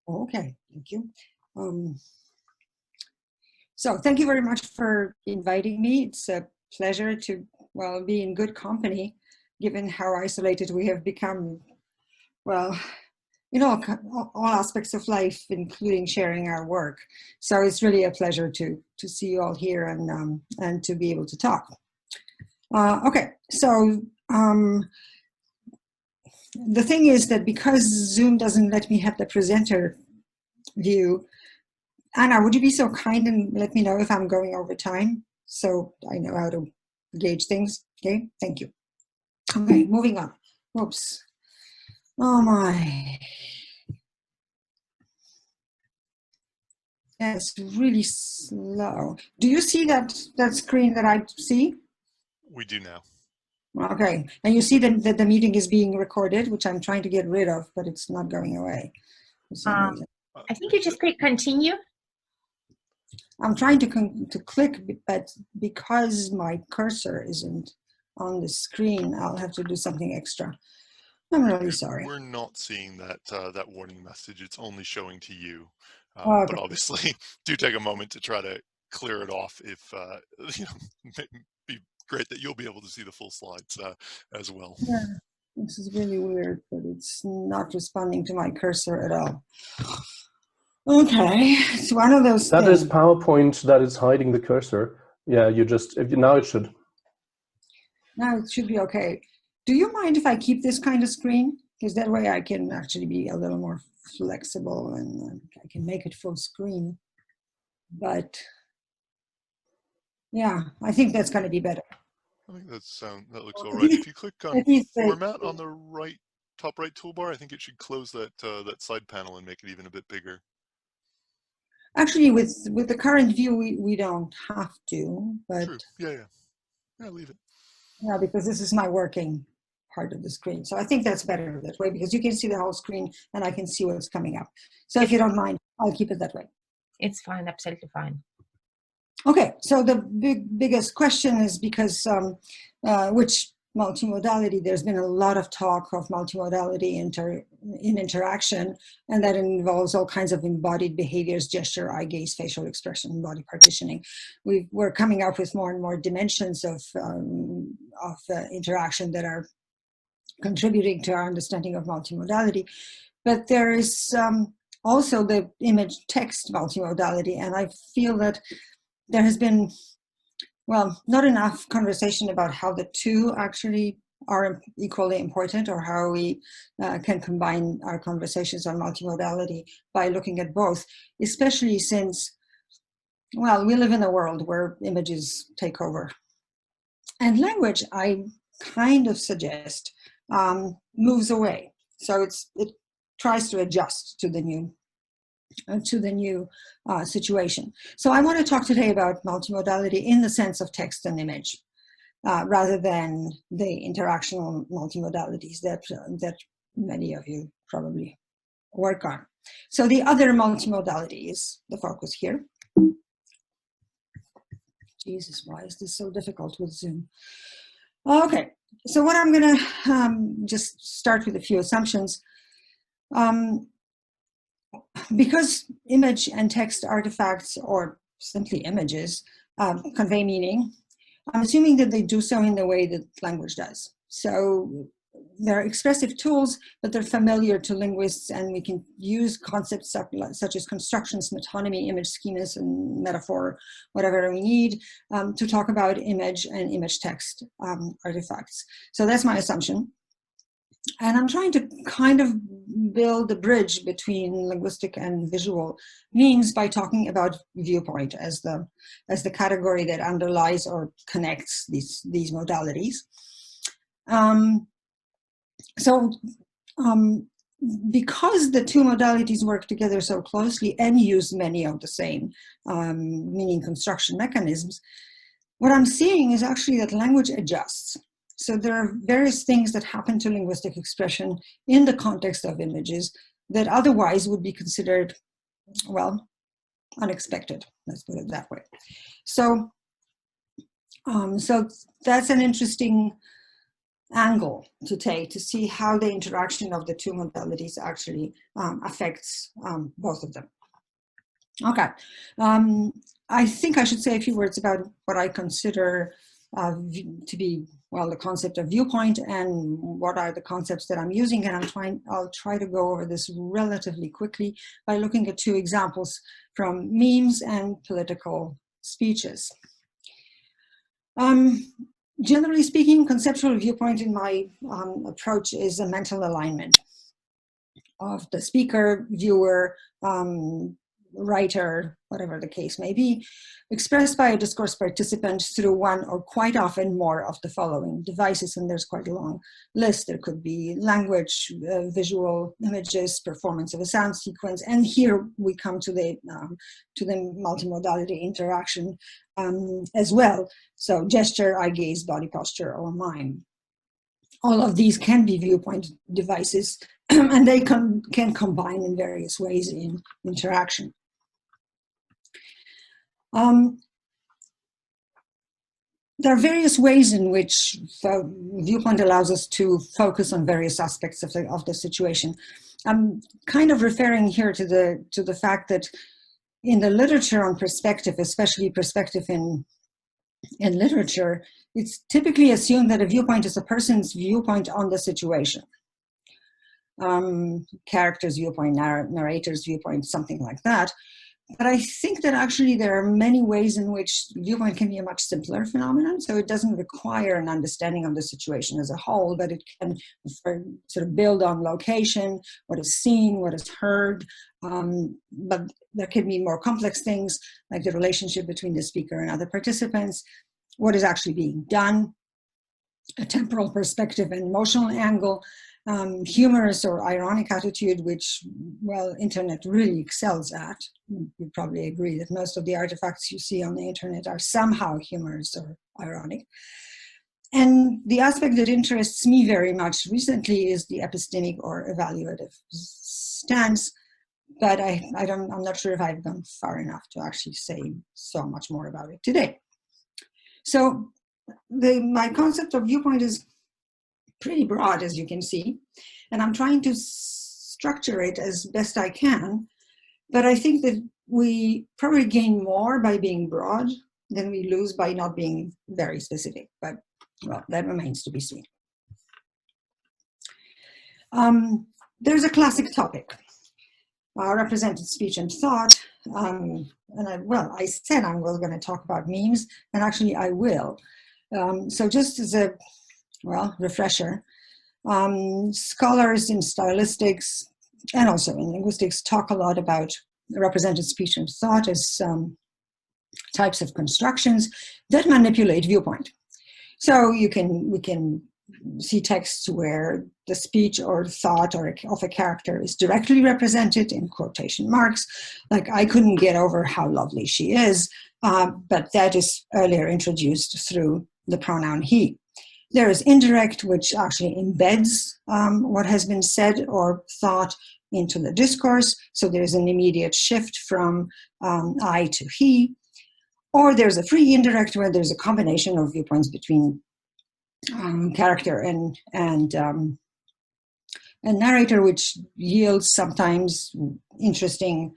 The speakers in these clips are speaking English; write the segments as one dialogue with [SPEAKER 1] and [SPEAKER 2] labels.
[SPEAKER 1] Okay, thank you. So thank you very much for inviting me. It's a pleasure to, well, be in good company, given how isolated we have become, well, in all aspects of life, including sharing our work. So it's really a pleasure to see you all here and to be able to talk. Okay, so the thing is that because Zoom doesn't let me have the presenter view, Anna, would you be so kind and let me know if I'm going over time so I know how to gauge things? Okay, thank you. Okay, moving on. Whoops. Oh my. That's really slow. Do you see that screen that I see?
[SPEAKER 2] We do now.
[SPEAKER 1] Okay, and you see that the meeting is being recorded, which I'm trying to get rid of, but it's not going away for some reason.
[SPEAKER 3] I think you just click continue.
[SPEAKER 1] I'm trying to click, but because my cursor isn't on the screen, I'll have to do something extra. I'm really sorry.
[SPEAKER 2] We're not seeing that that warning message. It's only showing to you.
[SPEAKER 1] Okay.
[SPEAKER 2] But obviously, do take a moment to try to clear it off. If you know, it'd be great that you'll be able to see the full slides as well.
[SPEAKER 1] Yeah, this is really weird, but it's not responding to my cursor at all. Okay, it's one of those
[SPEAKER 4] That
[SPEAKER 1] things.
[SPEAKER 4] is PowerPoint that is hiding the cursor. Yeah, now it should.
[SPEAKER 1] Now it should be okay. Do you mind if I keep this kind of screen? Because that way I can actually be a little more flexible and I can make it full screen. But yeah, I think that's going to be better.
[SPEAKER 2] I think that looks all right. If you click on format on the top right toolbar, I think it should close that that side panel and make it even a bit bigger.
[SPEAKER 1] Actually, with the current view, we don't have to, but
[SPEAKER 2] true. Yeah, leave it.
[SPEAKER 1] Yeah, because this is my working part of the screen. So I think that's better that way because you can see the whole screen and I can see what's coming up. So if you don't mind, I'll keep it that way.
[SPEAKER 3] It's fine, absolutely fine.
[SPEAKER 1] Okay, so the biggest question is because which multimodality, there's been a lot of talk of multimodality in interaction, and that involves all kinds of embodied behaviors, gesture, eye gaze, facial expression, body partitioning. We're coming up with more and more dimensions of interaction that are contributing to our understanding of multimodality. But there is also the image-text multimodality, and I feel that there has been, well, not enough conversation about how the two actually are equally important or how we can combine our conversations on multimodality by looking at both, especially since, well, we live in a world where images take over. And language, I kind of suggest, moves away. So it tries to adjust to the new situation. So I want to talk today about multimodality in the sense of text and image, rather than the interactional multimodalities that many of you probably work on. So the other multimodality is the focus here. Jesus, why is this so difficult with Zoom? Okay, so what I'm going to just start with a few assumptions. Because image and text artifacts, or simply images, convey meaning, I'm assuming that they do so in the way that language does. So they're expressive tools, but they're familiar to linguists, and we can use concepts such as constructions, metonymy, image schemas, and metaphor, whatever we need, to talk about image and image text artifacts. So that's my assumption. And I'm trying to kind of build a bridge between linguistic and visual means by talking about viewpoint as the category that underlies or connects these modalities. Because the two modalities work together so closely and use many of the same meaning construction mechanisms, what I'm seeing is actually that language adjusts. So there are various things that happen to linguistic expression in the context of images that otherwise would be considered, well, unexpected. Let's put it that way. So, so that's an interesting angle to take to see how the interaction of the two modalities actually affects both of them. Okay, I think I should say a few words about what I consider to be, well, the concept of viewpoint and what are the concepts that I'm using, and I'll try to go over this relatively quickly by looking at two examples from memes and political speeches. Generally speaking, conceptual viewpoint in my approach is a mental alignment of the speaker, viewer, writer, whatever the case may be, expressed by a discourse participant through one or quite often more of the following devices, and there's quite a long list. There could be language, visual images, performance of a sound sequence, and here we come to the multimodality interaction as well. So gesture, eye gaze, body posture, or mime. All of these can be viewpoint devices, and they can combine in various ways in interaction. There are various ways in which viewpoint allows us to focus on various aspects of the situation. I'm kind of referring here to the fact that in the literature on perspective, especially perspective in literature, it's typically assumed that a viewpoint is a person's viewpoint on the situation. Character's viewpoint, narrator's viewpoint, something like that. But I think that actually there are many ways in which viewpoint can be a much simpler phenomenon. So it doesn't require an understanding of the situation as a whole, but it can sort of build on location, what is seen, what is heard. But there can be more complex things like the relationship between the speaker and other participants, what is actually being done, a temporal perspective and emotional angle, humorous or ironic attitude, which, well, internet really excels at. You probably agree that most of the artifacts you see on the internet are somehow humorous or ironic. And the aspect that interests me very much recently is the epistemic or evaluative stance, but I'm not sure if I've gone far enough to actually say so much more about it today. So my concept of viewpoint is pretty broad, as you can see, and I'm trying to structure it as best I can, but I think that we probably gain more by being broad than we lose by not being very specific, but well, that remains to be seen. There's a classic topic, represented speech and thought, and I said I was going to talk about memes, and actually I will. So just as a refresher. Scholars in stylistics and also in linguistics talk a lot about represented speech and thought as types of constructions that manipulate viewpoint. So we can see texts where the speech or thought of a character is directly represented in quotation marks, like I couldn't get over how lovely she is, but that is earlier introduced through the pronoun he. There is indirect, which actually embeds what has been said or thought into the discourse. So there's an immediate shift from I to he. Or there's a free indirect where there's a combination of viewpoints between character and narrator, which yields sometimes interesting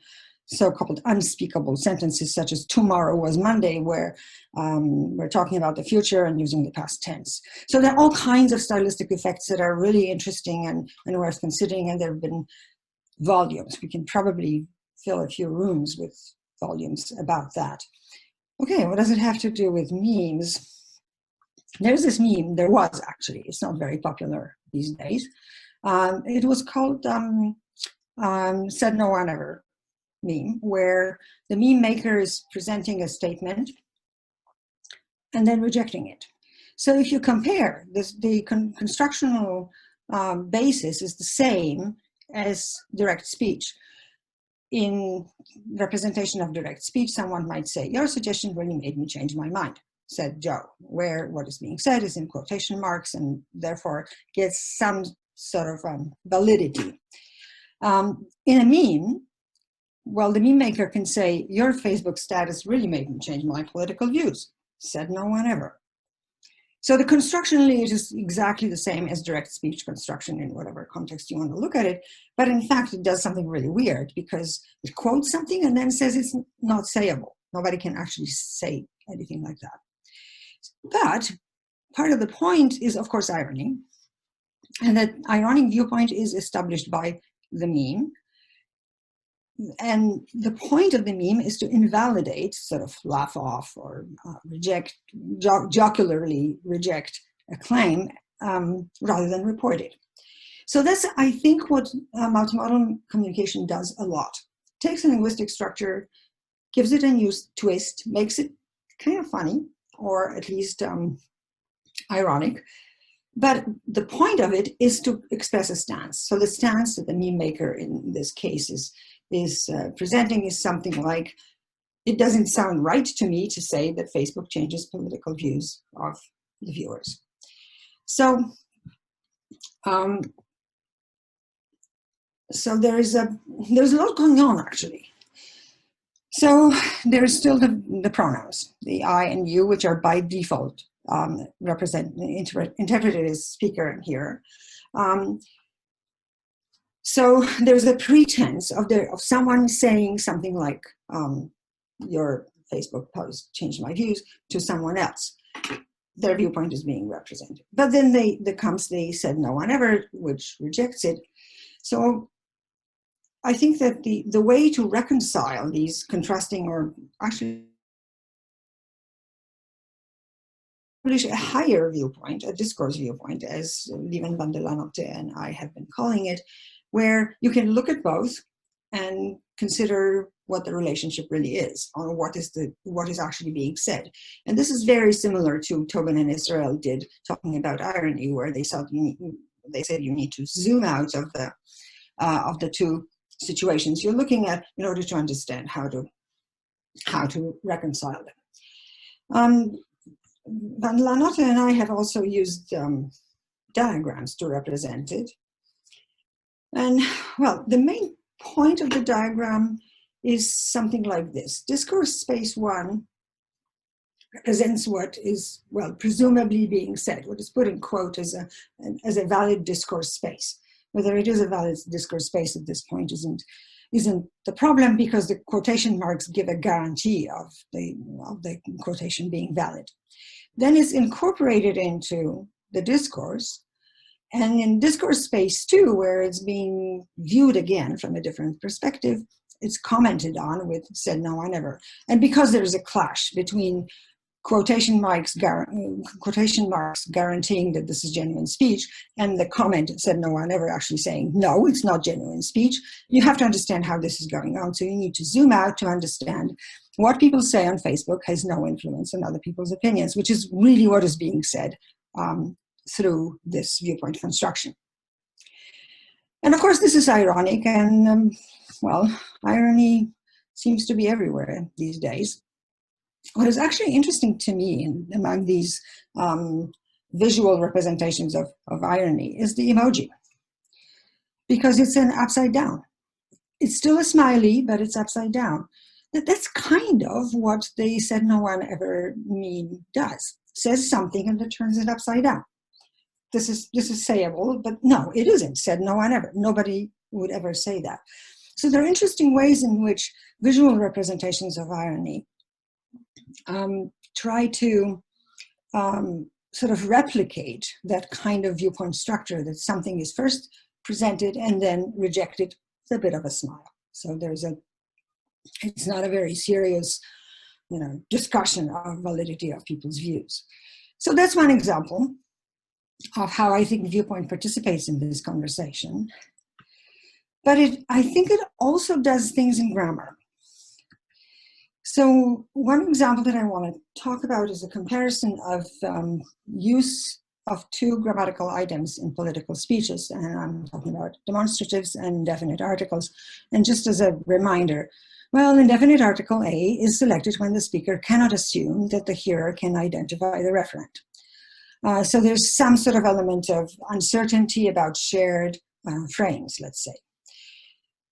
[SPEAKER 1] so-called unspeakable sentences, such as tomorrow was Monday, where we're talking about the future and using the past tense. So there are all kinds of stylistic effects that are really interesting and worth considering, and there have been volumes. We can probably fill a few rooms with volumes about that. Okay, what does it have to do with memes? There's this meme, there was actually, it's not very popular these days. It was called Said No One Ever meme, where the meme maker is presenting a statement and then rejecting it. So if you compare this, the constructional basis is the same as direct speech. In representation of direct speech, someone might say, your suggestion really made me change my mind, said Joe, where what is being said is in quotation marks and therefore gets some sort of validity. In a meme, well, the meme maker can say, your Facebook status really made me change my political views, said no one ever. So the constructionally, it is exactly the same as direct speech construction in whatever context you want to look at it. But in fact, it does something really weird because it quotes something and then says it's not sayable. Nobody can actually say anything like that. But part of the point is, of course, irony. And that ironic viewpoint is established by the meme. And the point of the meme is to invalidate, sort of laugh off or reject, jocularly reject a claim rather than report it. So that's, I think, what multimodal communication does a lot. Takes a linguistic structure, gives it a new twist, makes it kind of funny, or at least ironic. But the point of it is to express a stance. So the stance that the meme maker in this case is presenting is something like, it doesn't sound right to me to say that Facebook changes political views of the viewers. So, so there's a lot going on actually. So there's still the pronouns, the I and you, which are by default interpreted as speaker and hearer. So there's a pretense of someone saying something like, your Facebook post changed my views, to someone else. Their viewpoint is being represented. But then they said no one ever, which rejects it. So I think that the way to reconcile these contrasting, or actually a higher viewpoint, a discourse viewpoint, as Lieven van der Lanotte and I have been calling it, where you can look at both and consider what the relationship really is, or what is actually being said. And this is very similar to Tobin and Israel did, talking about irony, where they said you need to zoom out of the two situations you're looking at in order to understand how to reconcile them. Van Lanotte and I have also used diagrams to represent it. And, well, the main point of the diagram is something like this. Discourse space 1 represents what is, well, presumably being said, what is put in quote as a valid discourse space. Whether it is a valid discourse space at this point isn't the problem, because the quotation marks give a guarantee of the quotation being valid. Then it's incorporated into the discourse. And in discourse space 2, where it's being viewed again from a different perspective, it's commented on with said no one ever. And because there's a clash between quotation marks guaranteeing that this is genuine speech, and the comment said no one ever actually saying, no, it's not genuine speech, you have to understand how this is going on. So you need to zoom out to understand what people say on Facebook has no influence on other people's opinions, which is really what is being said through this viewpoint construction. And of course, this is ironic, and well, irony seems to be everywhere these days. What is actually interesting to me among these visual representations of irony is the emoji, because it's an upside down. It's still a smiley, but it's upside down. That's kind of what the said no one ever meme does. Says something and it turns it upside down. This is sayable, but no, it isn't said no one ever. Nobody would ever say that. So there are interesting ways in which visual representations of irony try to sort of replicate that kind of viewpoint structure, that something is first presented and then rejected with a bit of a smile. So it's not a very serious, discussion of validity of people's views. So that's one example of how I think viewpoint participates in this conversation. But I think it also does things in grammar. So one example that I want to talk about is a comparison of use of two grammatical items in political speeches. And I'm talking about demonstratives and indefinite articles. And just as a reminder, well, indefinite article A is selected when the speaker cannot assume that the hearer can identify the referent. So there's some sort of element of uncertainty about shared frames, let's say.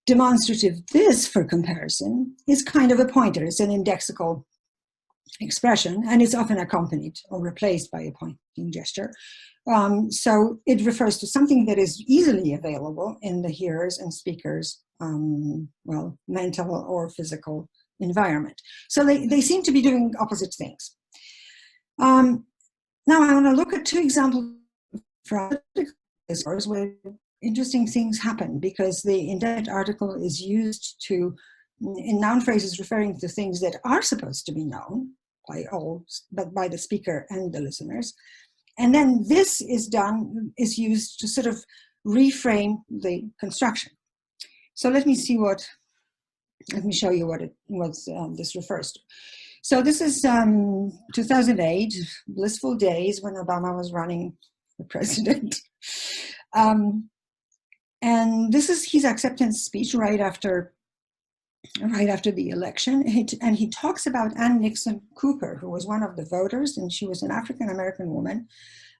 [SPEAKER 1] Demonstrative this, for comparison, is kind of a pointer. It's an indexical expression, and it's often accompanied or replaced by a pointing gesture. So it refers to something that is easily available in the hearers and speakers, well, mental or physical environment. So they seem to be doing opposite things. Now I want to look at two examples from discourse where interesting things happen, because the indefinite article is used to, in noun phrases referring to things that are supposed to be known by all, but by the speaker and the listeners. And then this is used to sort of reframe the construction. So let me show you what this refers to. So this is 2008, blissful days when Obama was running for president. And this is his acceptance speech right after the election. And he talks about Ann Nixon Cooper, who was one of the voters, and she was an African-American woman,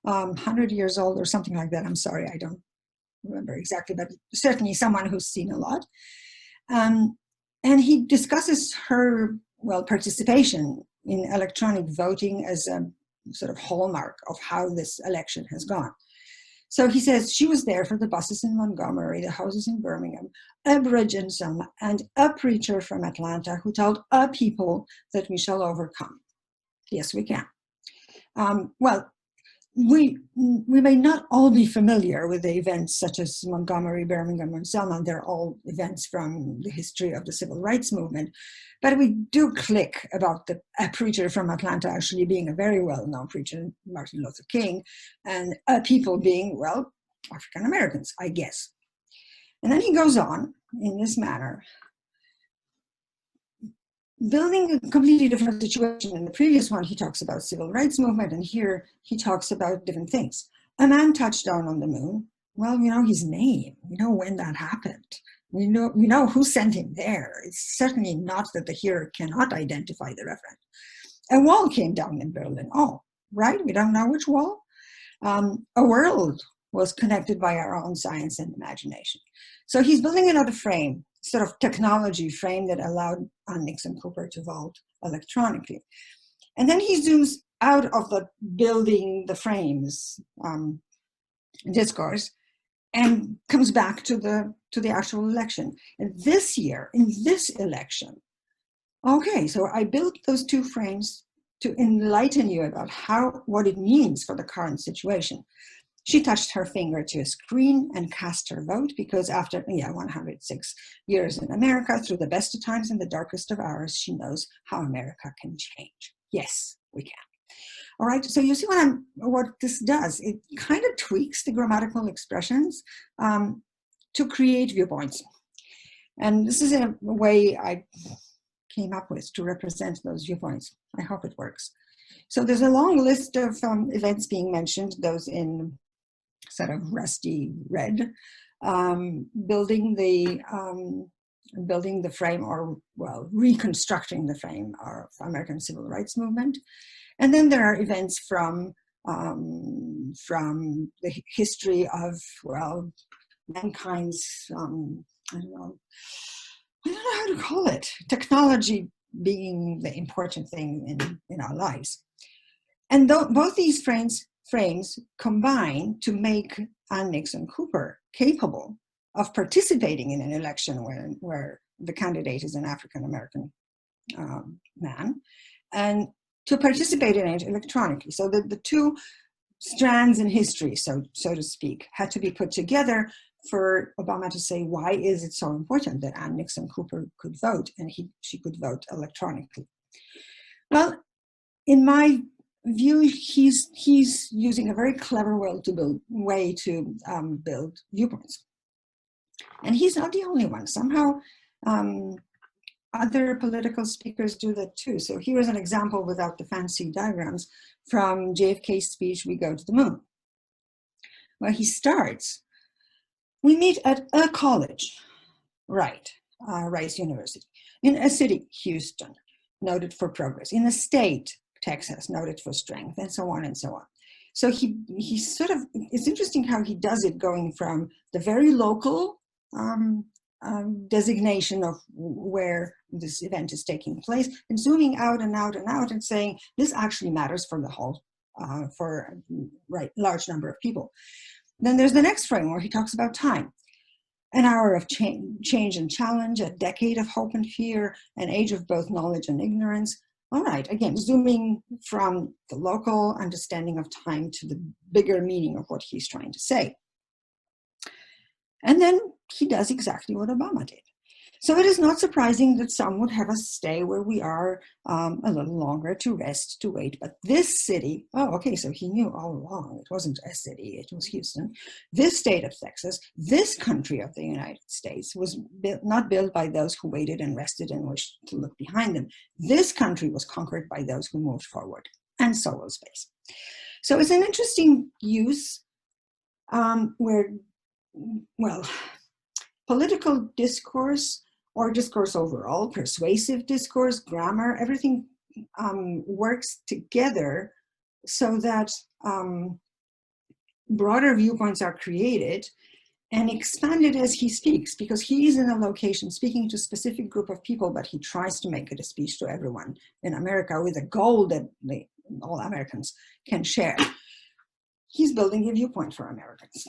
[SPEAKER 1] 100 years old or something like that. I'm sorry, I don't remember exactly, but certainly someone who's seen a lot. And he discusses her, well, participation in electronic voting as a sort of hallmark of how this election has gone. So he says she was there for the buses in Montgomery, the houses in Birmingham, a bridge in Selma, and a preacher from Atlanta who told a people that we shall overcome. Yes, we can. Well, we may not all be familiar with the events such as Montgomery, Birmingham, and Selma. They're all events from the history of the civil rights movement. But we do click about a preacher from Atlanta actually being a very well-known preacher, Martin Luther King, and people being, well, African Americans, I guess. And then he goes on in this manner, building a completely different situation. In the previous one, he talks about civil rights movement, and here he talks about different things. A man touched down on the moon. Well, we know his name. We know when that happened. We know who sent him there. It's certainly not that the hearer cannot identify the referent. A wall came down in Berlin. Oh, right, we don't know which wall. A world was connected by our own science and imagination. So he's building another frame, sort of technology frame that allowed Nixon Cooper to vote electronically. And then he zooms out of the building the frames discourse and comes back to the actual election. And this year, in this election, okay, so I built those two frames to enlighten you about what it means for the current situation. She touched her finger to a screen and cast her vote because after 106 years in America, through the best of times and the darkest of hours, she knows how America can change. Yes, we can. All right, so you see what this does. It kind of tweaks the grammatical expressions to create viewpoints. And this is a way I came up with to represent those viewpoints. I hope it works. So there's a long list of events being mentioned, those in sort of rusty red, building the frame, or well, reconstructing the frame of American civil rights movement. And then there are events from the history of, well, mankind's, I don't know how to call it, technology being the important thing in our lives. And both these frames combine to make Ann Nixon Cooper capable of participating in an election where the candidate is an African-American man, and to participate in it electronically. So the two strands in history, so to speak, had to be put together for Obama to say, why is it so important that Ann Nixon Cooper could vote and she could vote electronically? Well, in my view, he's using a very clever way to build viewpoints. And he's not the only one. Somehow other political speakers do that too. So here is an example without the fancy diagrams from JFK's speech, "We Go to the Moon," where he starts, "We meet at a college," right, Rice University, "in a city, Houston, noted for progress, in a state, Texas, noted for strength," and so on and so on. So he sort of, it's interesting how he does it, going from the very local designation of where this event is taking place, and zooming out and out and out and saying, this actually matters for the whole, large number of people. Then there's the next frame where he talks about time. An hour of change and challenge, a decade of hope and fear, an age of both knowledge and ignorance. All right, again, zooming from the local understanding of time to the bigger meaning of what he's trying to say. And then he does exactly what Obama did. So it is not surprising that some would have us stay where we are a little longer to rest, to wait. But this city, oh, okay, so he knew all along. It wasn't a city, it was Houston. This state of Texas, this country of the United States was not built by those who waited and rested and wished to look behind them. This country was conquered by those who moved forward, and so will space. So it's an interesting use where, well, political discourse or discourse overall, persuasive discourse, grammar, everything works together so that broader viewpoints are created and expanded as he speaks, because he is in a location speaking to a specific group of people, but he tries to make it a speech to everyone in America with a goal that all Americans can share. He's building a viewpoint for Americans.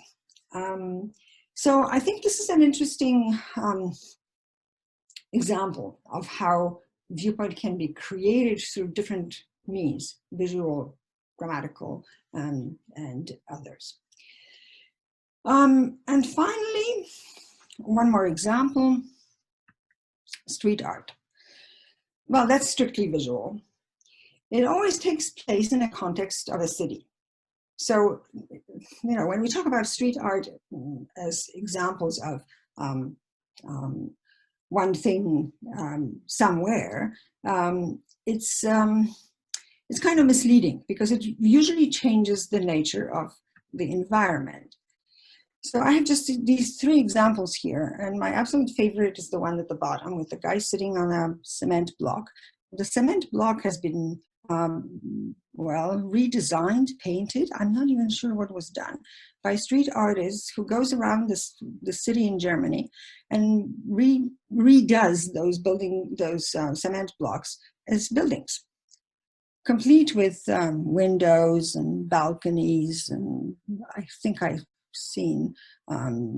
[SPEAKER 1] So I think this is an interesting example of how viewpoint can be created through different means, visual, grammatical, and others. And finally, one more example, street art. Well, that's strictly visual. It always takes place in a context of a city. So, you know, when we talk about street art as examples of one thing somewhere, it's kind of misleading because it usually changes the nature of the environment. So I have just these three examples here, and my absolute favorite is the one at the bottom with the guy sitting on a cement block. The cement block has been well, redesigned, painted. I'm not even sure what was done by a street artist who goes around the city in Germany and redoes those cement blocks as buildings, complete with windows and balconies, and I think I've seen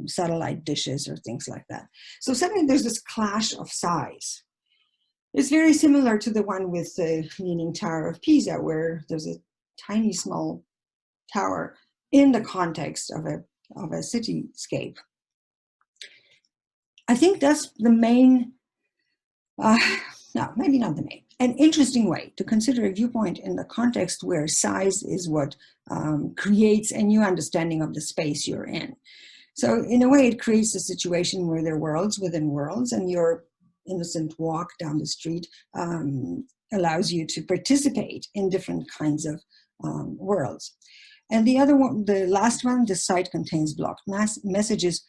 [SPEAKER 1] satellite dishes or things like that. So suddenly there's this clash of size. It's very similar to the one with the Leaning Tower of Pisa, where there's a tiny small tower in the context of a cityscape. I think that's the main, no, maybe not the main, an interesting way to consider a viewpoint in the context where size is what creates a new understanding of the space you're in. So in a way, it creates a situation where there are worlds within worlds, and your innocent walk down the street allows you to participate in different kinds of worlds. And the other one, the last one, the site contains blocked messages.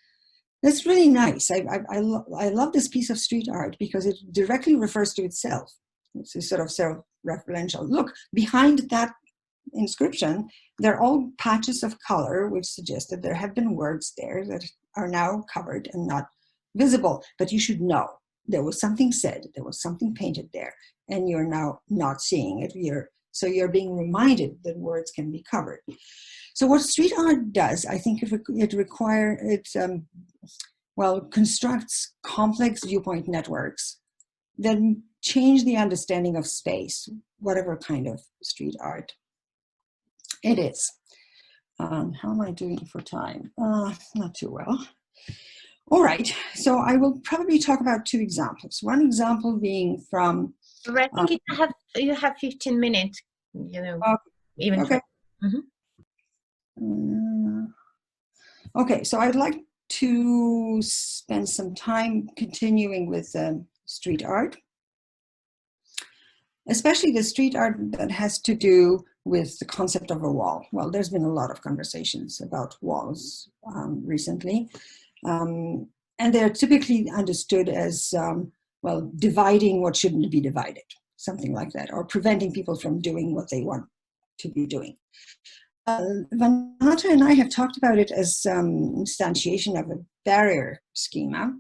[SPEAKER 1] That's really nice. I love this piece of street art because it directly refers to itself. It's a sort of self-referential. Look, behind that inscription, they're all patches of color, which suggest that there have been words there that are now covered and not visible. But you should know. There was something said, there was something painted there, and you're now not seeing it. So you're being reminded that words can be covered. So what street art does, I think it constructs complex viewpoint networks that change the understanding of space, whatever kind of street art it is. How am I doing for time? Not too well. All right, so I will probably talk about two examples. One example being from...
[SPEAKER 3] I think you have 15 minutes, you know, even.
[SPEAKER 1] Okay. Okay, so I'd like to spend some time continuing with street art, especially the street art that has to do with the concept of a wall. Well, there's been a lot of conversations about walls recently. And they're typically understood as, well, dividing what shouldn't be divided, something like that, or preventing people from doing what they want to be doing. Vanata and I have talked about it as instantiation of a barrier schema.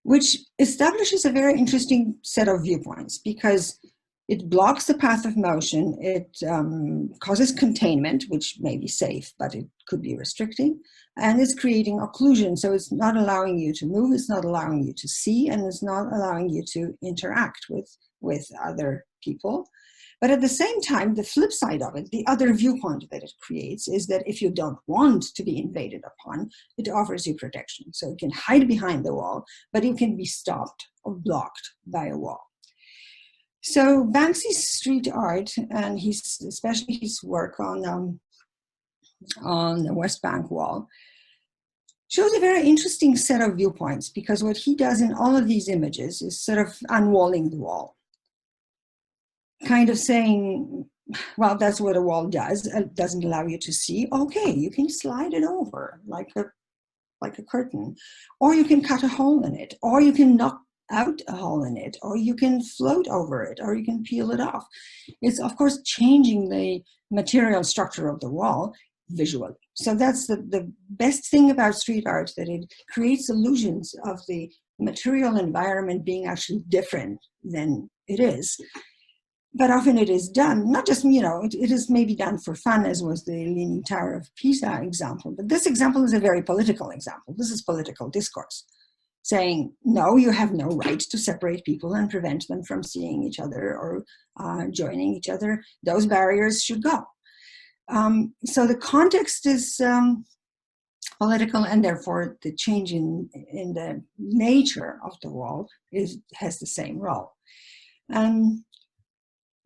[SPEAKER 1] which establishes a very interesting set of viewpoints because it blocks the path of motion, it causes containment, which may be safe, but it could be restricting, and it's creating occlusion, so it's not allowing you to move, it's not allowing you to see, and it's not allowing you to interact with other people. But at the same time, the flip side of it, the other viewpoint that it creates is that if you don't want to be invaded upon, it offers you protection. So you can hide behind the wall, but you can be stopped or blocked by a wall. So Banksy's street art, and especially his work on the West Bank wall, shows a very interesting set of viewpoints, because what he does in all of these images is sort of unwalling the wall. Kind of saying, well, that's what a wall does. It doesn't allow you to see. Okay, you can slide it over like a curtain, or you can cut a hole in it, or you can knock out a hole in it, or you can float over it, or you can peel it off. It's, of course, changing the material structure of the wall visually. So that's the best thing about street art, that it creates illusions of the material environment being actually different than it is. But often it is done, not just, it is maybe done for fun, as was the Leaning Tower of Pisa example. But this example is a very political example. This is political discourse, saying, no, you have no right to separate people and prevent them from seeing each other or joining each other. Those barriers should go. So the context is political, and therefore the change in the nature of the wall has the same role.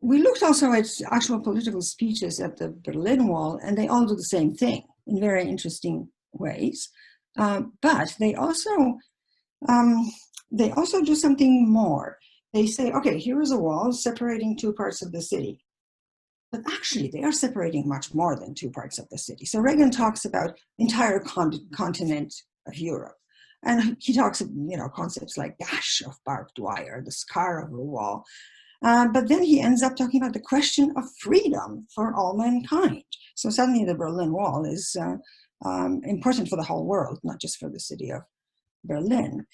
[SPEAKER 1] We looked also at actual political speeches at the Berlin Wall, and they all do the same thing in very interesting ways. But they also do something more. They say, okay, here is a wall separating two parts of the city. But actually, they are separating much more than two parts of the city. So Reagan talks about entire continent of Europe. And he talks of, concepts like gash of barbed wire, the scar of a wall. But then he ends up talking about the question of freedom for all mankind. So suddenly the Berlin Wall is important for the whole world, not just for the city of Berlin.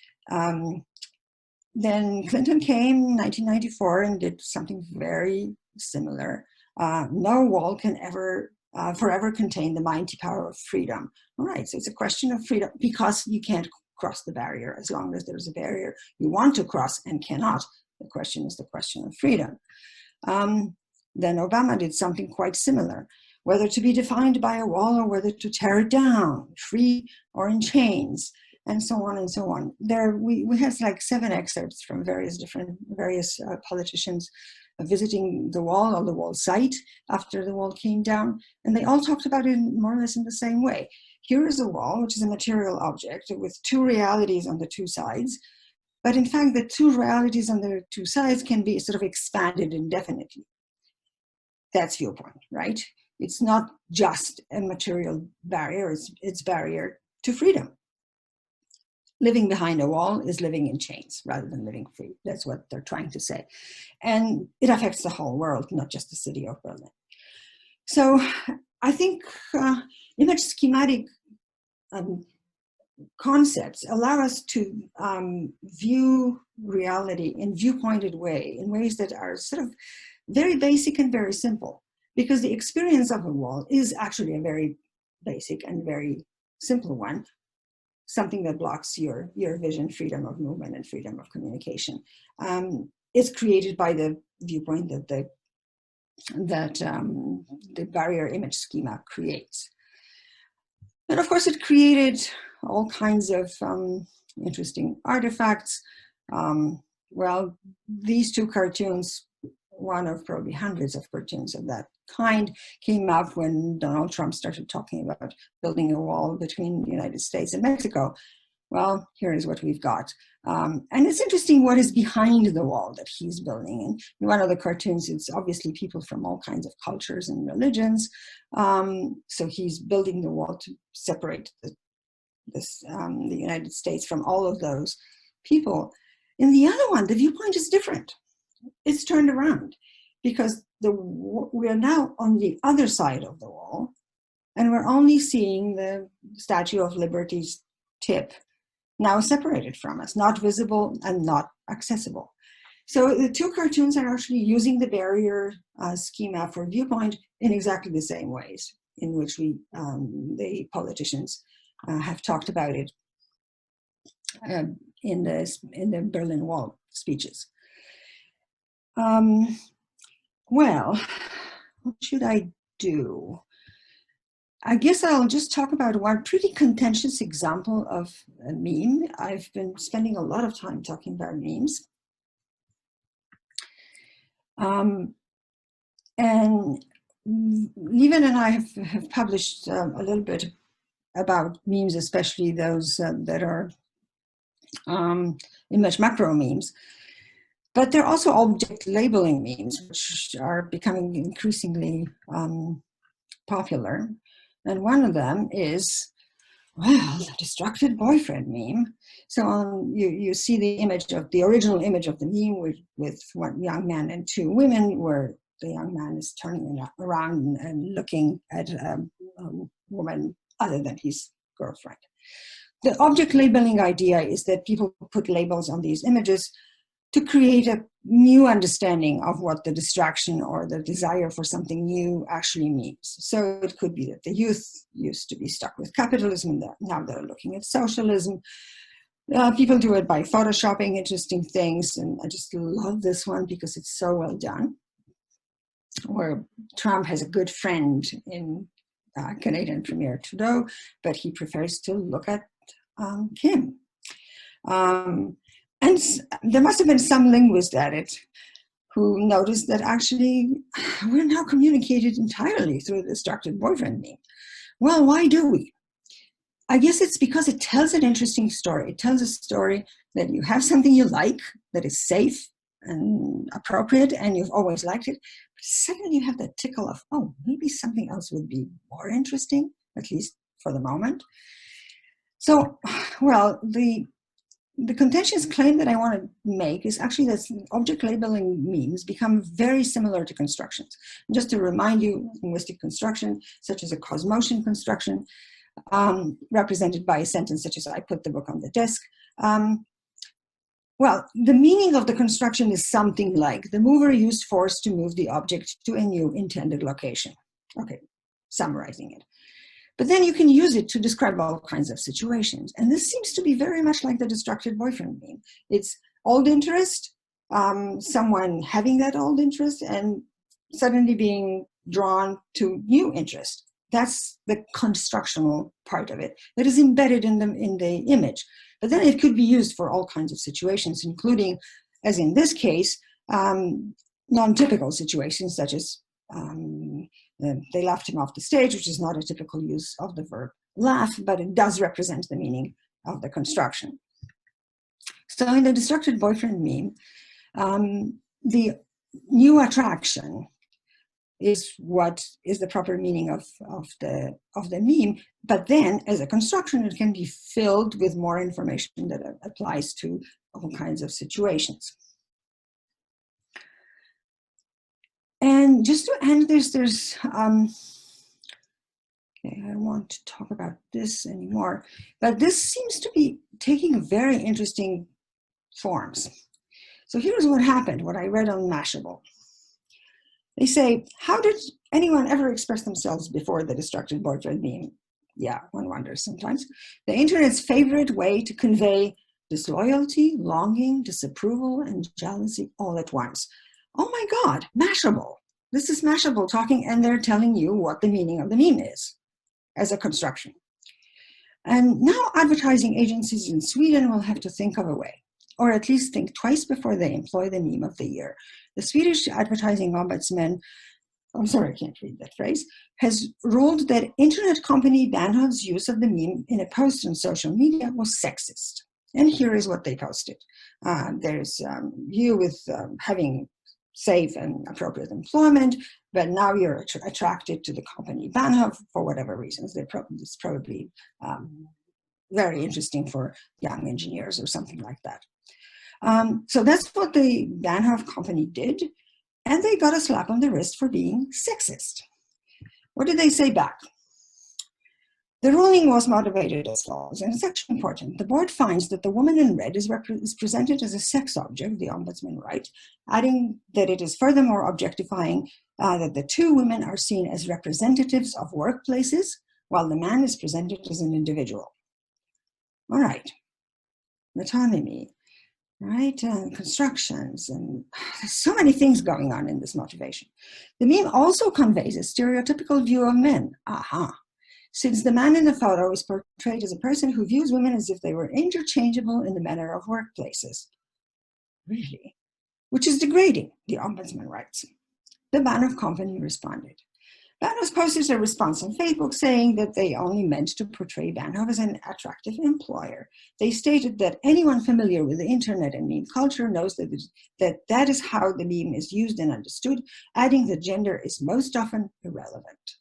[SPEAKER 1] Then Clinton came in 1994 and did something very similar. No wall can ever forever contain the mighty power of freedom. All right, so it's a question of freedom, because you can't cross the barrier as long as there's a barrier you want to cross and cannot. The question is the question of freedom. Then Obama did something quite similar, whether to be defined by a wall or whether to tear it down, free or in chains, and so on and so on. We had like 7 excerpts from various politicians visiting the wall or the wall site after the wall came down, and they all talked about it more or less in the same way. Here is a wall, which is a material object with 2 realities on the 2 sides. But in fact, the 2 realities on the 2 sides can be sort of expanded indefinitely. That's viewpoint, right? It's not just a material barrier, it's barrier to freedom. Living behind a wall is living in chains rather than living free. That's what they're trying to say. And it affects the whole world, not just the city of Berlin. So I think image schematic concepts allow us to view reality in viewpointed way, in ways that are sort of very basic and very simple, because the experience of a wall is actually a very basic and very simple one, something that blocks your vision, freedom of movement, and freedom of communication. It's created by the viewpoint that the barrier image schema creates. And of course, it created all kinds of interesting artifacts. Well, these 2 cartoons, one of probably hundreds of cartoons of that kind, came up when Donald Trump started talking about building a wall between the United States and Mexico. Well, here is what we've got. And it's interesting what is behind the wall that he's building. And in one of the cartoons, it's obviously people from all kinds of cultures and religions. So he's building the wall to separate the United States from all of those people. In the other one, the viewpoint is different. It's turned around, because we are now on the other side of the wall, and we're only seeing the Statue of Liberty's tip now separated from us, not visible and not accessible. So the two cartoons are actually using the barrier schema for Viewpoint in exactly the same ways in which we, the politicians have talked about it in the Berlin Wall speeches. Well, what should I do? I guess I'll just talk about one pretty contentious example of a meme. I've been spending a lot of time talking about memes. And Lieven and I have published a little bit about memes, especially those that are image macro memes. But there are also object labeling memes, which are becoming increasingly popular. And one of them is, well, the distracted boyfriend meme. So you see the image of the original image of the meme with one young man and two women, where the young man is turning around and looking at a woman other than his girlfriend. The object labeling idea is that people put labels on these images to create a new understanding of what the distraction or the desire for something new actually means. So it could be that the youth used to be stuck with capitalism, and now they're looking at socialism. People do it by photoshopping interesting things, and I just love this one because it's so well done, where Trump has a good friend in Canadian Premier Trudeau, but he prefers to look at Kim. And there must have been some linguist at it who noticed that actually we're now communicated entirely through the distracted boyfriend meme. Well, why do we? I guess it's because it tells an interesting story. It tells a story that you have something you like, that is safe and appropriate, and you've always liked it. But suddenly you have that tickle of, oh, maybe something else would be more interesting, at least for the moment. So, well, the contentious claim that I want to make is actually that object labeling memes become very similar to constructions. And just to remind you, linguistic construction, such as a cosmotion construction, represented by a sentence such as, I put the book on the desk. Well, the meaning of the construction is something like, the mover used force to move the object to a new intended location. Okay, summarizing it. But then you can use it to describe all kinds of situations. And this seems to be very much like the distracted boyfriend meme. It's old interest, someone having that old interest and suddenly being drawn to new interest. That's the constructional part of it that is embedded in the image. But then it could be used for all kinds of situations, including, as in this case, non-typical situations such as they laughed him off the stage, which is not a typical use of the verb laugh, but it does represent the meaning of the construction. So in the distracted boyfriend meme, the new attraction is what is the proper meaning of the meme, but then as a construction, it can be filled with more information that applies to all kinds of situations. And just to end this, there's, okay, I don't want to talk about this anymore, but this seems to be taking very interesting forms. So here's what happened, what I read on Mashable. They say, how did anyone ever express themselves before the distracted boyfriend meme? Yeah, one wonders sometimes. The internet's favorite way to convey disloyalty, longing, disapproval, and jealousy all at once. Oh my God, Mashable. This is Mashable talking, and they're telling you what the meaning of the meme is as a construction. And now advertising agencies in Sweden will have to think of a way, or at least think twice before they employ the meme of the year. The Swedish advertising ombudsman, I'm sorry, I can't read that phrase, has ruled that internet company Bahnhof's use of the meme in a post on social media was sexist. And here is what they posted. There's you with having safe and appropriate employment, but now you're attracted to the company Bahnhof for whatever reasons. It's probably very interesting for young engineers or something like that. So that's what the Bahnhof company did, and they got a slap on the wrist for being sexist. What did they say back? The ruling was motivated as follows, and it's actually important. The board finds that the woman in red is presented as a sex object, the ombudsman right, adding that it is furthermore objectifying that the two women are seen as representatives of workplaces, while the man is presented as an individual. All right, metonymy, right, constructions, and there's so many things going on in this motivation. The meme also conveys a stereotypical view of men. Aha. Since the man in the photo is portrayed as a person who views women as if they were interchangeable in the manner of workplaces. Really? Which is degrading, the ombudsman writes. The Bahnhof company responded. Bahnhof posted a response on Facebook saying that they only meant to portray Bahnhof as an attractive employer. They stated that anyone familiar with the internet and meme culture knows that is how the meme is used and understood, adding that gender is most often irrelevant.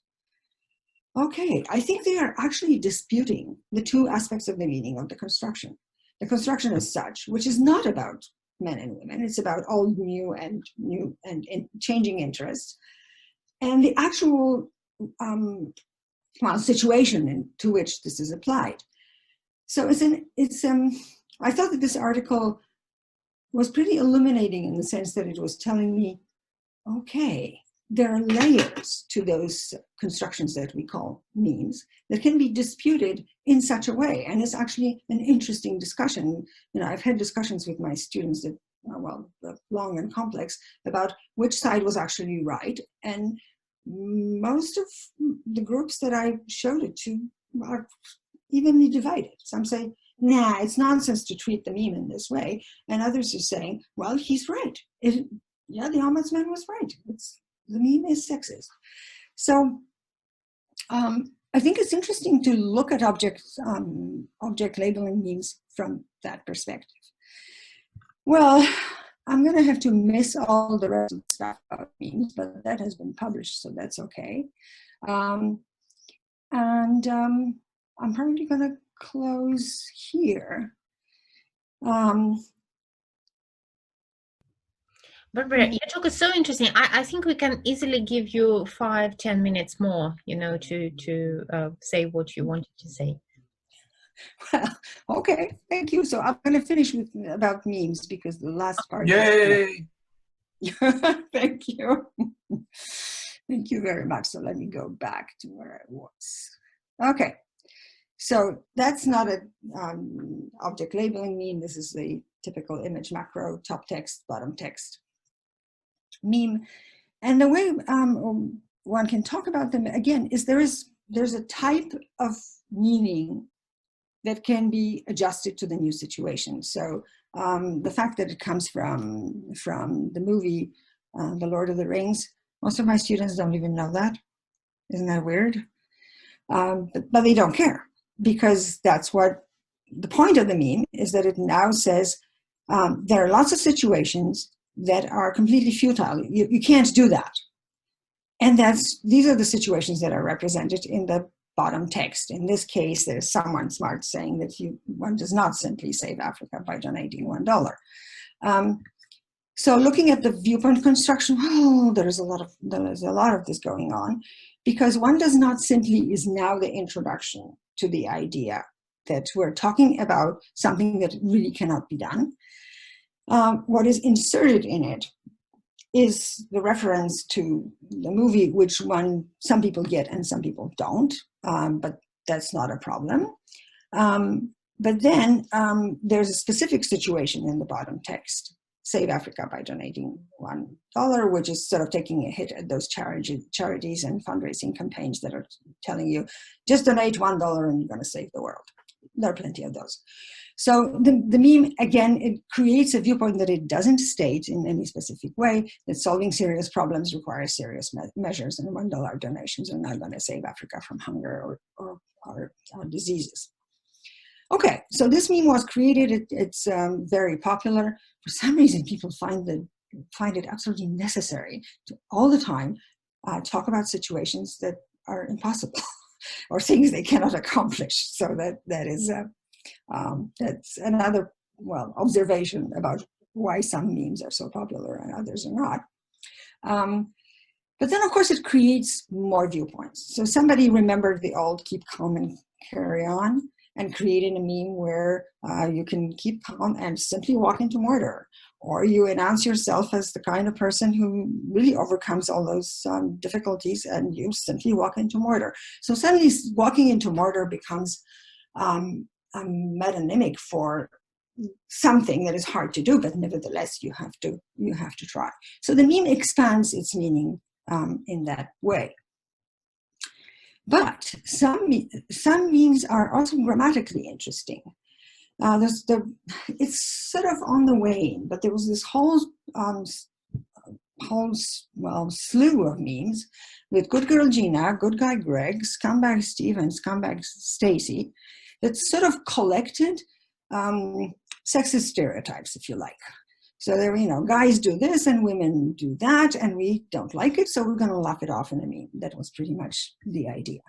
[SPEAKER 1] Okay, I think they are actually disputing the two aspects of the meaning of the construction. The construction as such, which is not about men and women, it's about old, new, and changing interests, and the actual situation to which this is applied. So I thought that this article was pretty illuminating in the sense that it was telling me, okay, there are layers to those constructions that we call memes that can be disputed in such a way. And it's actually an interesting discussion. You know, I've had discussions with my students that, well, long and complex about which side was actually right. And most of the groups that I showed it to are evenly divided. Some say, nah, it's nonsense to treat the meme in this way. And others are saying, well, he's right. Yeah, the ombudsman was right. The meme is sexist. So I think it's interesting to look at object labeling memes from that perspective. Well, I'm going to have to miss all the rest of the stuff about memes, but that has been published, so that's okay. I'm probably going to close here.
[SPEAKER 3] Barbara, your talk is so interesting. I think we can easily give you 5-10 minutes more, you know, to say what you wanted to say.
[SPEAKER 1] Well, okay, thank you. So I'm going to finish with about memes because the last part.
[SPEAKER 5] Yay!
[SPEAKER 1] Thank you. Thank you very much. So let me go back to where I was. Okay, so that's not an object labeling meme. This is the typical image macro, top text, bottom text meme. And the way one can talk about them again is there's a type of meaning that can be adjusted to the new situation. So the fact that it comes from the movie The Lord of the Rings, most of my students don't even know that. Isn't that weird? But they don't care, because that's what the point of the meme is, that it now says there are lots of situations that are completely futile. You can't do that. And these are the situations that are represented in the bottom text. In this case, there's someone smart saying that one does not simply save Africa by donating $1. So looking at the viewpoint construction, there's a lot of this going on, because one does not simply is now the introduction to the idea that we're talking about something that really cannot be done. What is inserted in it is the reference to the movie, which some people get and some people don't, but that's not a problem. But then there's a specific situation in the bottom text, Save Africa by donating $1, which is sort of taking a hit at those charities and fundraising campaigns that are telling you, just donate $1 and you're going to save the world. There are plenty of those. So the meme, again, it creates a viewpoint that it doesn't state in any specific way that solving serious problems requires serious measures, and $1 donations are not going to save Africa from hunger or diseases. Okay, so this meme was created. It's very popular. For some reason, people find it absolutely necessary to all the time talk about situations that are impossible or things they cannot accomplish. So that's another observation about why some memes are so popular and others are not. But then, of course, it creates more viewpoints. So somebody remembered the old keep calm and carry on and creating a meme where you can keep calm and simply walk into murder. Or you announce yourself as the kind of person who really overcomes all those difficulties, and you simply walk into murder. So suddenly walking into murder becomes a metonymic for something that is hard to do, but nevertheless you have to try. So the meme expands its meaning in that way. But some memes are also grammatically interesting. It's sort of on the wane, but there was this whole slew of memes with good girl Gina, good guy Greg, scumbag Steve, and scumbag Stacy that sort of collected sexist stereotypes, if you like. So there, guys do this and women do that, and we don't like it, so we're going to laugh it off in a meme. That was pretty much the idea.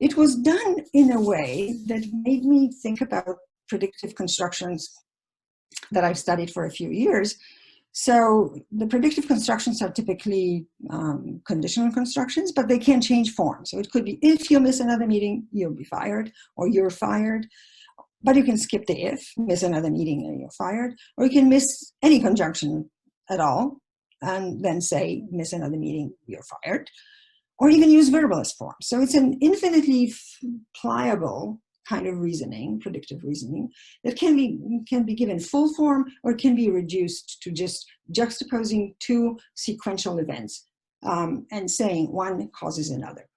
[SPEAKER 1] It was done in a way that made me think about predictive constructions that I've studied for a few years. So the predictive constructions are typically conditional constructions, but they can change form. So it could be, if you miss another meeting, you'll be fired, or you're fired. But you can skip the if, miss another meeting and you're fired, or you can miss any conjunction at all and then say, miss another meeting, you're fired, or you can use verbalist form. So it's an infinitely pliable kind of reasoning, predictive reasoning, that can be given full form, or it can be reduced to just juxtaposing two sequential events and saying one causes another.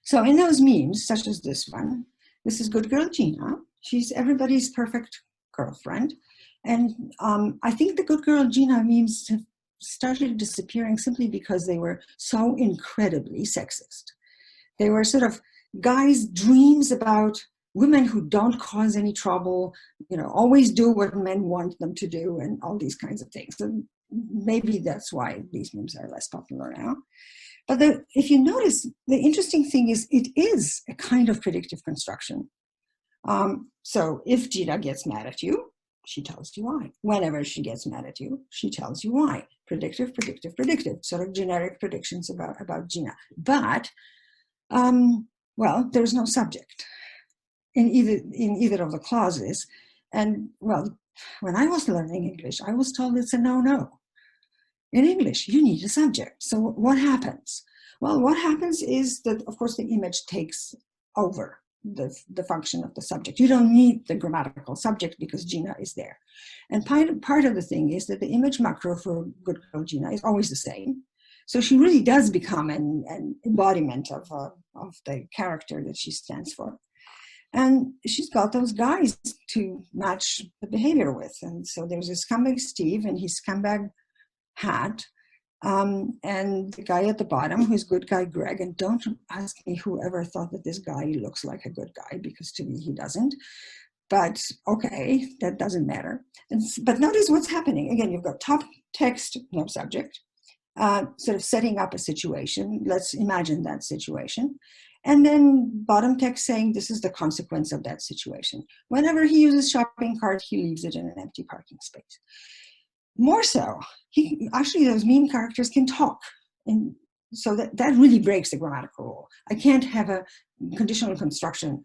[SPEAKER 1] So in those memes, such as this one, this is good girl Gina. She's everybody's perfect girlfriend. And I think the good girl Gina memes have started disappearing simply because they were so incredibly sexist. They were sort of guys' dreams about women who don't cause any trouble, always do what men want them to do, and all these kinds of things. So maybe that's why these memes are less popular now. But if you notice, the interesting thing is it is a kind of predictive construction. So if Gina gets mad at you, she tells you why. Whenever she gets mad at you, she tells you why. Predictive, predictive, predictive, sort of generic predictions about Gina. But, well, there's no subject in either of the clauses. And, well, when I was learning English, I was told it's a no-no. In English, you need a subject. So what happens? Well, what happens is that, of course, the image takes over the function of the subject. You don't need the grammatical subject because Gina is there. And part of the thing is that the image macro for good girl Gina is always the same. So she really does become an embodiment of the character that she stands for. And she's got those guys to match the behavior with. And so there's a scumbag Steve and his scumbag hat, and the guy at the bottom who's good guy Greg. And don't ask me whoever thought that this guy looks like a good guy, because to me he doesn't. But okay, that doesn't matter. But notice what's happening. Again, you've got top text, no subject, sort of setting up a situation. Let's imagine that situation. And then bottom text saying this is the consequence of that situation. Whenever he uses shopping cart, he leaves it in an empty parking space. More so, actually those meme characters can talk. And so that really breaks the grammatical rule. I can't have a conditional construction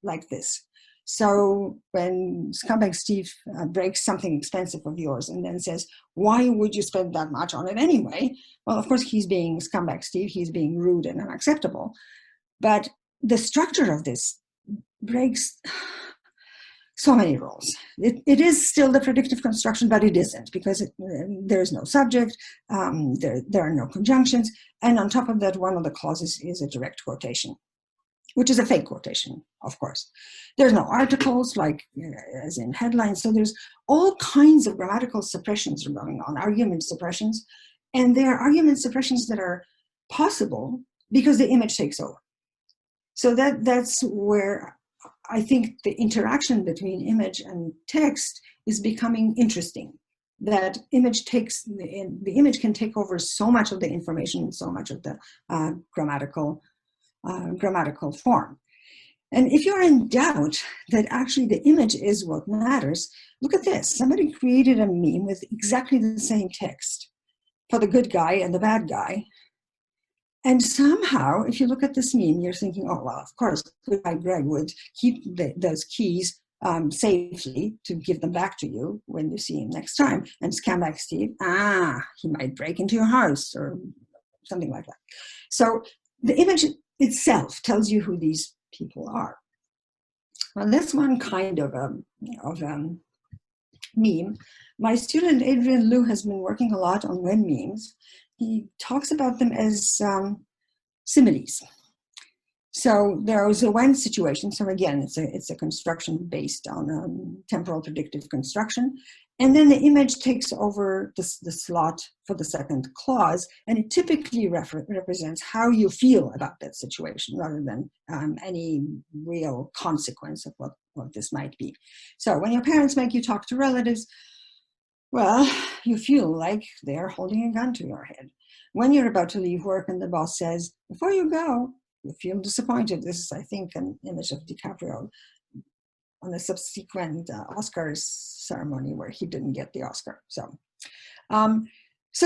[SPEAKER 1] like this. So when scumbag Steve breaks something expensive of yours and then says, why would you spend that much on it anyway? Well, of course, he's being scumbag Steve. He's being rude and unacceptable. But the structure of this breaks so many rules. It is still the predictive construction, but it isn't, because there is no subject, there are no conjunctions, and on top of that, one of the clauses is a direct quotation, which is a fake quotation, of course. There's no articles, like as in headlines, so there's all kinds of grammatical suppressions are going on, argument suppressions, and there are argument suppressions that are possible because the image takes over. So that's where I think the interaction between image and text is becoming interesting. That image the image can take over so much of the information, so much of the grammatical form. And if you're in doubt that actually the image is what matters, look at this. Somebody created a meme with exactly the same text for the good guy and the bad guy. And somehow, if you look at this meme, you're thinking, oh, well, of course, good guy Greg would keep those keys safely to give them back to you when you see him next time. And Scamback Steve, he might break into your house or something like that. So the image itself tells you who these people are. Well, that's one kind of meme. My student Adrian Liu has been working a lot on when memes. He talks about them as similes. So there is a when situation. So again, it's a construction based on temporal predictive construction. And then the image takes over the slot for the second clause, and it typically represents how you feel about that situation rather than any real consequence of what this might be. So when your parents make you talk to relatives, well, you feel like they're holding a gun to your head. When you're about to leave work and the boss says, before you go, you feel disappointed. This is, I think, an image of DiCaprio on a subsequent Oscars ceremony where he didn't get the Oscar. So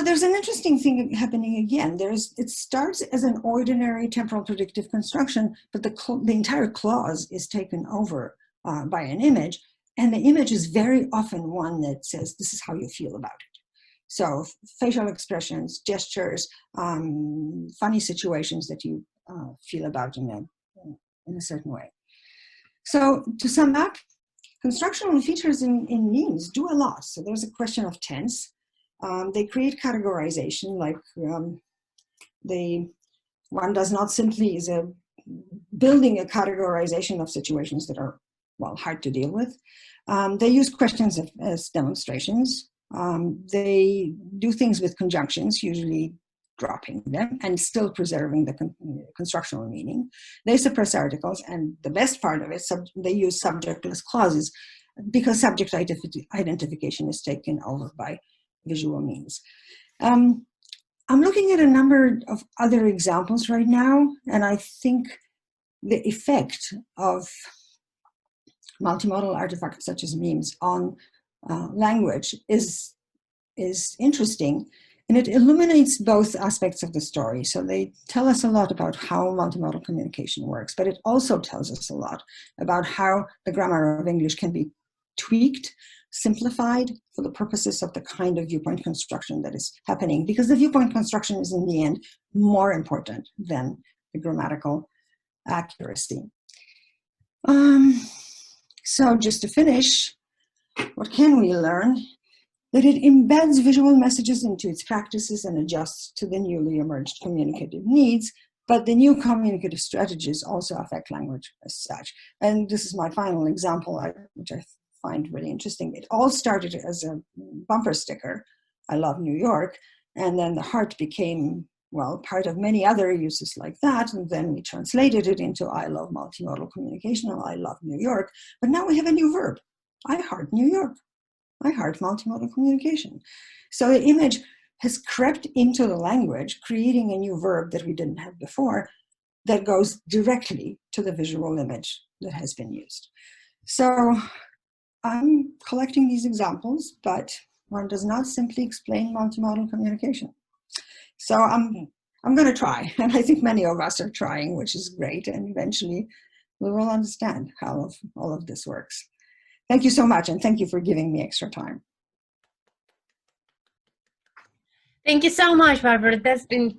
[SPEAKER 1] there's an interesting thing happening again. It starts as an ordinary temporal predictive construction, but the entire clause is taken over by an image. And the image is very often one that says, this is how you feel about it. So facial expressions, gestures, funny situations that you feel about in a certain way. So to sum up, constructional features in memes do a lot. So there's a question of tense. They create categorization, like one does not simply is building a categorization of situations that are, well, hard to deal with. They use questions as demonstrations. They do things with conjunctions, usually dropping them and still preserving the constructional meaning. They suppress articles, and the best part of it, they use subjectless clauses because subject identification is taken over by visual means. I'm looking at a number of other examples right now, and I think the effect of multimodal artifacts such as memes on language is interesting, and it illuminates both aspects of the story. So they tell us a lot about how multimodal communication works, but it also tells us a lot about how the grammar of English can be tweaked, simplified for the purposes of the kind of viewpoint construction that is happening, because the viewpoint construction is in the end more important than the grammatical accuracy. So just to finish, what can we learn? That it embeds visual messages into its practices and adjusts to the newly emerged communicative needs, but the new communicative strategies also affect language as such. And this is my final example, which I find really interesting. It all started as a bumper sticker, I love New York, and then the heart became, well, part of many other uses like that, and then we translated it into I love multimodal communication, or I love New York, but now we have a new verb, I heart New York. I heart multimodal communication. So the image has crept into the language, creating a new verb that we didn't have before that goes directly to the visual image that has been used. So I'm collecting these examples, but one does not simply explain multimodal communication. So I'm going to try, and I think many of us are trying, which is great, and eventually we will understand how all of this works. Thank you so much, and thank you for giving me extra time.
[SPEAKER 3] Thank you so much, Barbara. That's been